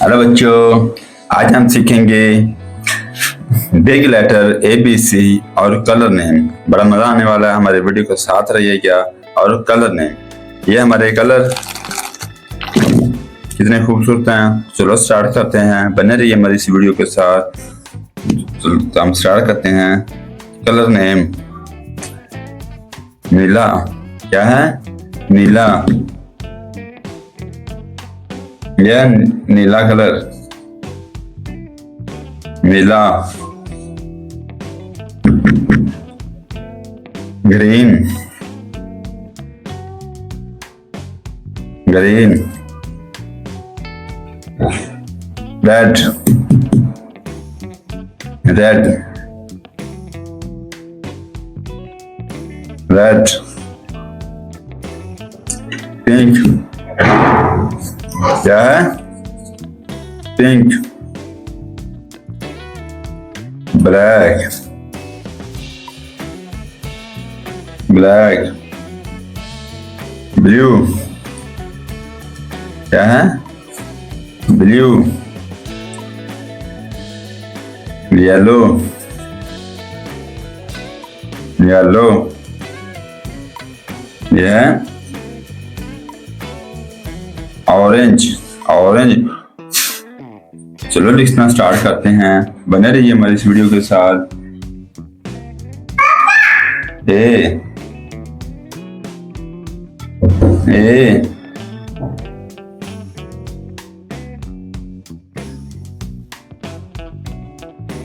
Hello बच्चों, आज हम सीखेंगे बिग लेटर ABC और कलर नेम। बड़ा मजा आने वाला है, हमारे वीडियो के साथ रहिएगा। और कलर नेम, ये हमारे कलर कितने खूबसूरत हैं। चलो स्टार्ट करते हैं, बने रहिए हमारी इस वीडियो के साथ। तो हम स्टार्ट करते हैं। कलर नेम नीला, क्या है? नीला, यह नीला कलर, नीला। Green, green. Red, red, red. Pink, क्या है? पिंक। Black, black. ब्लू, क्या है? ब्लू। Yellow, yellow. यह ऑरेंज, ऑरेंज। चलो लिखना स्टार्ट करते हैं, बने रहिए हमारे इस वीडियो के साथ। ए, ए,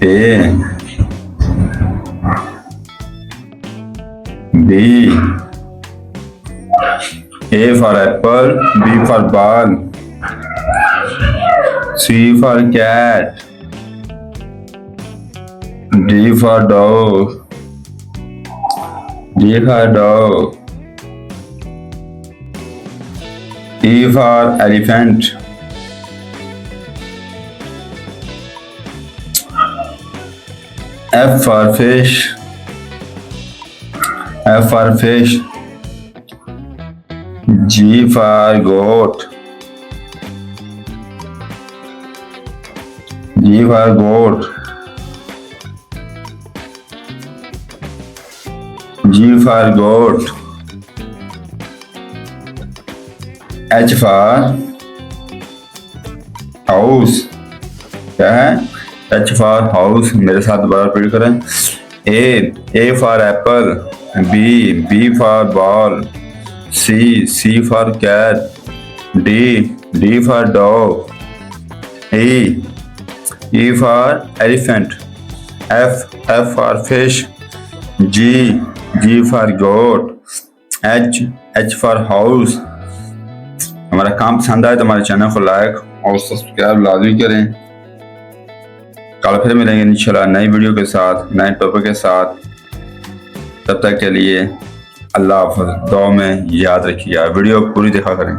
ए, B. A for apple, B for ball, C for cat, D for dog, D for dog, E for elephant, F for fish, F for fish, G for goat, G for goat, G for goat, H for house, क्या है? H for house। मेरे साथ दोबारा repeat करें। A for apple, B for ball, C for cat, D for dog, E for elephant, F for fish, G for goat, H for house। हमारा काम पसंद आए तो हमारे चैनल को लाइक और सब्सक्राइब लाजमी करें। कल फिर मिलेंगे इंशाल्लाह नई वीडियो के साथ, नए टॉपिक के साथ। तब तक के लिए अल्लाह हाफ़िज़। दुआ में याद रखिएगा, वीडियो पूरी देखा करें।